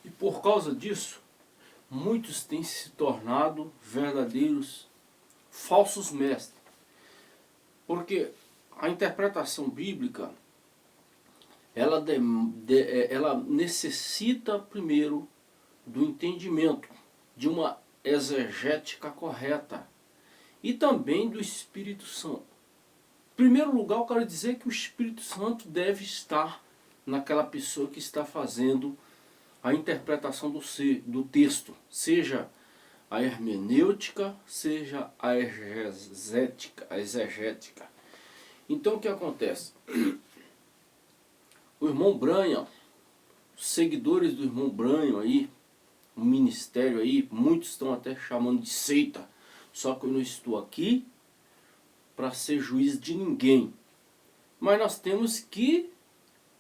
E por causa disso, muitos têm se tornado verdadeiros falsos mestres. Porque a interpretação bíblica, ela necessita primeiro do entendimento, de uma exegética correta e também do Espírito Santo. Em primeiro lugar, eu quero dizer que o Espírito Santo deve estar naquela pessoa que está fazendo a interpretação do texto, seja a hermenêutica, seja a exegética. Então o que acontece? O irmão Branham, os seguidores do irmão Branham aí, o ministério aí, muitos estão até chamando de seita, só que eu não estou aqui para ser juiz de ninguém. Mas nós temos que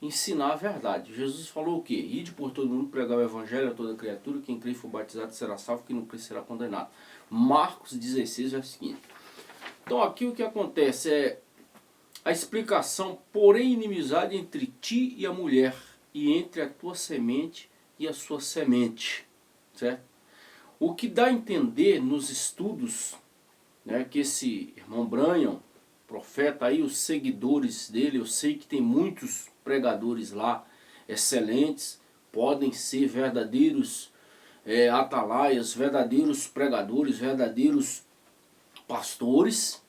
ensinar a verdade. Jesus falou o quê? Ide por todo mundo, pregar o evangelho a toda criatura, quem crê e for batizado será salvo, quem não crê será condenado. Marcos 16, verso 15. Então aqui o que acontece é a explicação, porém inimizade entre ti e a mulher, e entre a tua semente e a sua semente. Certo? O que dá a entender nos estudos, né, que esse irmão Branham, profeta aí, os seguidores dele, eu sei que tem muitos pregadores lá, excelentes, podem ser verdadeiros atalaias, verdadeiros pregadores, verdadeiros pastores,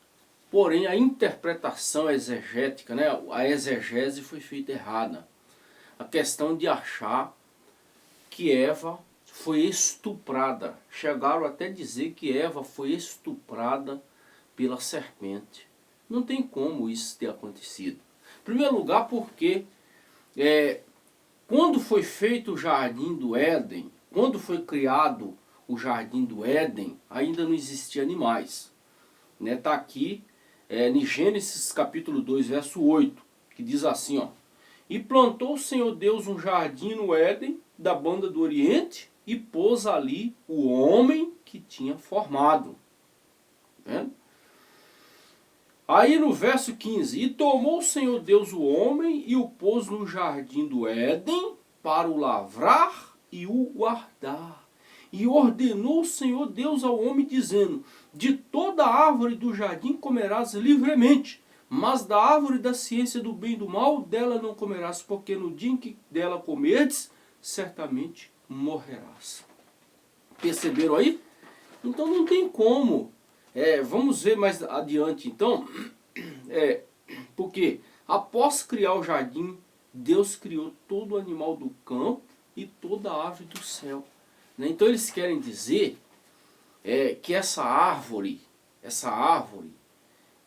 porém a interpretação exegética, né, a exegese foi feita errada. A questão de achar que Eva foi estuprada. Chegaram até a dizer que Eva foi estuprada pela serpente. Não tem como isso ter acontecido. Em primeiro lugar porque quando foi feito o Jardim do Éden, quando foi criado o Jardim do Éden, ainda não existiam animais. Está aqui em Gênesis capítulo 2, verso 8, que diz assim, ó: e plantou o Senhor Deus um jardim no Éden, da banda do Oriente, e pôs ali o homem que tinha formado. Vendo? Aí no verso 15, e tomou o Senhor Deus o homem e o pôs no jardim do Éden para o lavrar e o guardar. E ordenou o Senhor Deus ao homem dizendo, de toda árvore do jardim comerás livremente, mas da árvore da ciência do bem e do mal, dela não comerás, porque no dia em que dela comerdes, certamente morrerás. Perceberam aí? Então não tem como. Vamos ver mais adiante então. Porque após criar o jardim, Deus criou todo animal do campo e toda ave do céu. Então eles querem dizer que essa árvore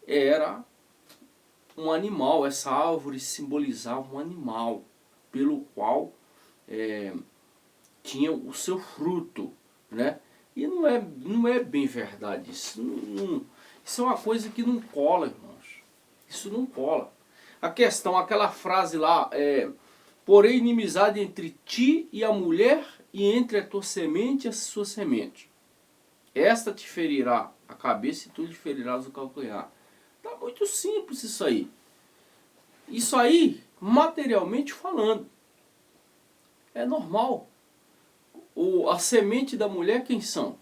era um animal, essa árvore simbolizava um animal, pelo qual tinha o seu fruto, né? E não é bem verdade isso. Isso é uma coisa que não cola, irmãos. Isso não cola. A questão, aquela frase lá, porém inimizade entre ti e a mulher, e entre a tua semente e a sua semente. Esta te ferirá a cabeça e tu lhe ferirás o calcanhar. Tá muito simples isso aí. Isso aí, materialmente falando, é normal. A semente da mulher, quem são?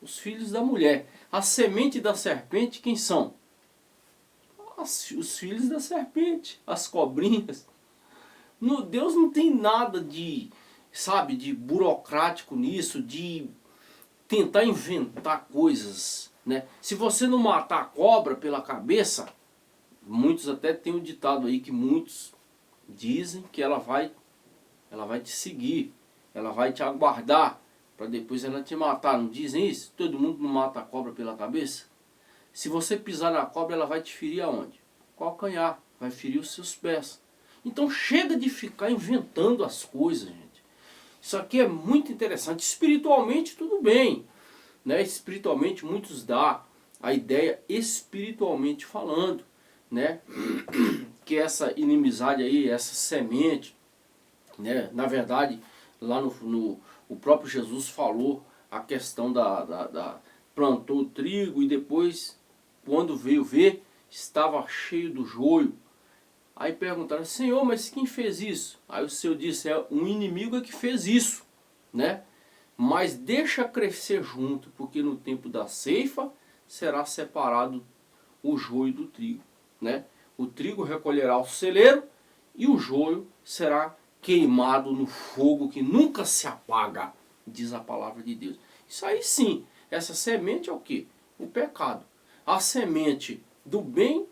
Os filhos da mulher. A semente da serpente, quem são? Os filhos da serpente, as cobrinhas. Deus não tem nada de burocrático nisso, de tentar inventar coisas, né? Se você não matar a cobra pela cabeça, muitos até têm um ditado aí que muitos dizem que ela vai te seguir, ela vai te aguardar para depois ela te matar. Não dizem isso? Todo mundo não mata a cobra pela cabeça? Se você pisar na cobra, ela vai te ferir aonde? Calcanhar, vai ferir os seus pés. Então chega de ficar inventando as coisas, gente. Isso aqui é muito interessante. Espiritualmente tudo bem, né? Espiritualmente muitos dá a ideia, espiritualmente falando, né? Que essa inimizade aí, essa semente, né? Na verdade, lá o próprio Jesus falou a questão plantou o trigo e depois, quando veio ver, estava cheio do joio. Aí perguntaram, Senhor, mas quem fez isso? Aí o Senhor disse, um inimigo é que fez isso. né? Mas deixa crescer junto, porque no tempo da ceifa será separado o joio do trigo, né? O trigo recolherá o celeiro e o joio será queimado no fogo que nunca se apaga, diz a palavra de Deus. Isso aí sim, essa semente é o que? O pecado. A semente do bem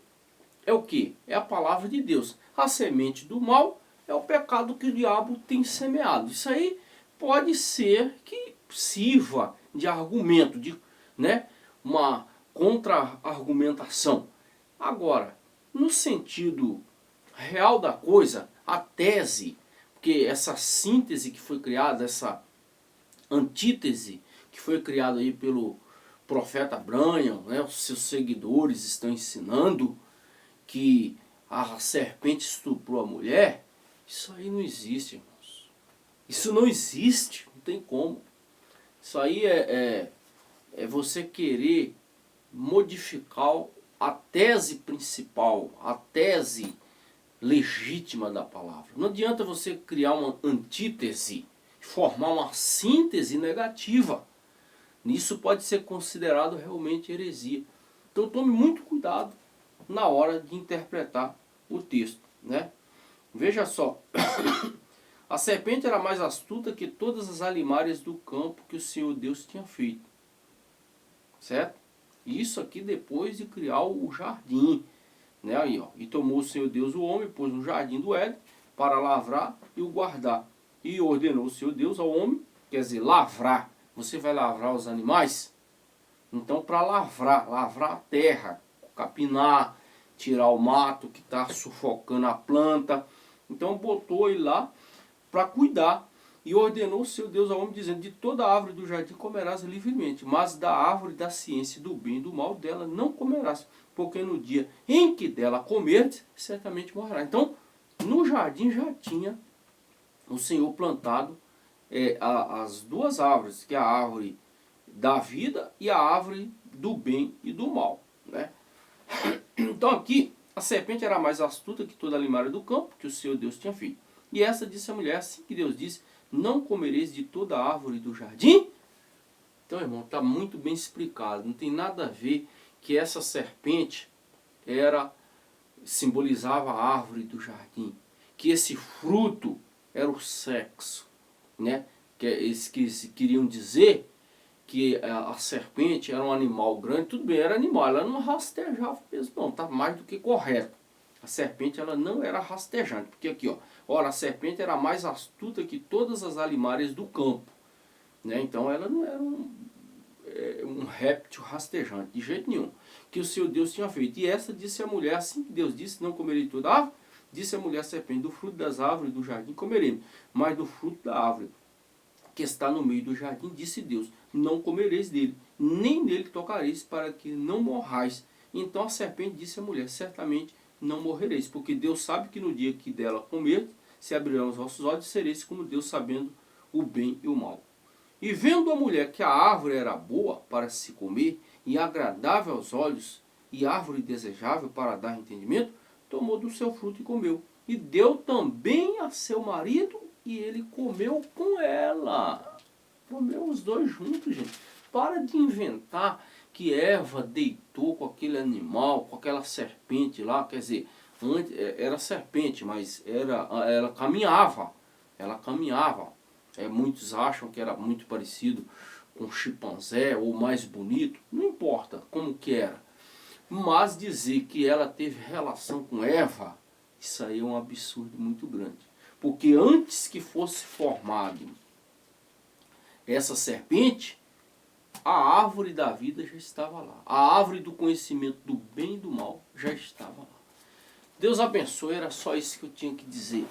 é o que? É a palavra de Deus. A semente do mal é o pecado que o diabo tem semeado. Isso aí pode ser que sirva de argumento, de, né, uma contra-argumentação. Agora, no sentido real da coisa, a tese, porque essa síntese que foi criada, essa antítese que foi criada aí pelo profeta Branham, né, os seus seguidores estão ensinando que a serpente estuprou a mulher, isso aí não existe, irmãos. Isso não existe, não tem como. Isso aí é você querer modificar a tese principal, a tese legítima da palavra. Não adianta você criar uma antítese, formar uma síntese negativa. Isso pode ser considerado realmente heresia. Então tome muito cuidado na hora de interpretar o texto, né? Veja só, a serpente era mais astuta que todas as alimárias do campo que o Senhor Deus tinha feito, certo? Isso aqui depois de criar o jardim, né? Aí, ó, e tomou o Senhor Deus o homem, pôs no jardim do Éden para lavrar e o guardar. E ordenou o Senhor Deus ao homem, quer dizer, lavrar. Você vai lavrar os animais? Então, para lavrar a terra, capinar, tirar o mato que está sufocando a planta. Então, botou ele lá para cuidar. E ordenou o seu Deus ao homem, dizendo: de toda árvore do jardim comerás livremente, mas da árvore da ciência do bem e do mal dela não comerás, porque no dia em que dela comerdes, certamente morrerá. Então, no jardim já tinha o Senhor plantado as duas árvores, que é a árvore da vida e a árvore do bem e do mal, né? Então aqui, a serpente era mais astuta que toda a limária do campo que o Senhor Deus tinha feito. E essa disse a mulher, assim que Deus disse: não comereis de toda a árvore do jardim? Então, irmão, está muito bem explicado. Não tem nada a ver que essa serpente simbolizava a árvore do jardim. Que esse fruto era o sexo, né? Que eles queriam dizer que a serpente era um animal grande. Tudo bem, era animal, ela não rastejava mesmo, não, está mais do que correto. A serpente ela não era rastejante, porque aqui, ó, ora, a serpente era mais astuta que todas as alimárias do campo, né? Então ela não era um réptil rastejante, de jeito nenhum, que o Senhor Deus tinha feito. E essa disse a mulher, assim que Deus disse: não comerei toda a árvore, disse a mulher à serpente: do fruto das árvores do jardim comeremos, mas do fruto da árvore que está no meio do jardim, disse Deus: não comereis dele, nem nele tocareis, para que não morrais. Então a serpente disse à mulher: certamente não morrereis, porque Deus sabe que no dia que dela comer, se abrirão os vossos olhos, sereis como Deus, sabendo o bem e o mal. E vendo a mulher que a árvore era boa para se comer, e agradável aos olhos, e árvore desejável para dar entendimento, tomou do seu fruto e comeu. E deu também a seu marido, e ele comeu com ela. Comeu os dois juntos, gente. Para de inventar que Eva deitou com aquele animal, com aquela serpente lá. Quer dizer, antes era serpente, mas ela caminhava. Ela caminhava. Muitos acham que era muito parecido com um chimpanzé ou mais bonito. Não importa como que era. Mas dizer que ela teve relação com Eva, isso aí é um absurdo muito grande. Porque antes que fosse formado essa serpente, a árvore da vida já estava lá. A árvore do conhecimento do bem e do mal já estava lá. Deus abençoe, era só isso que eu tinha que dizer.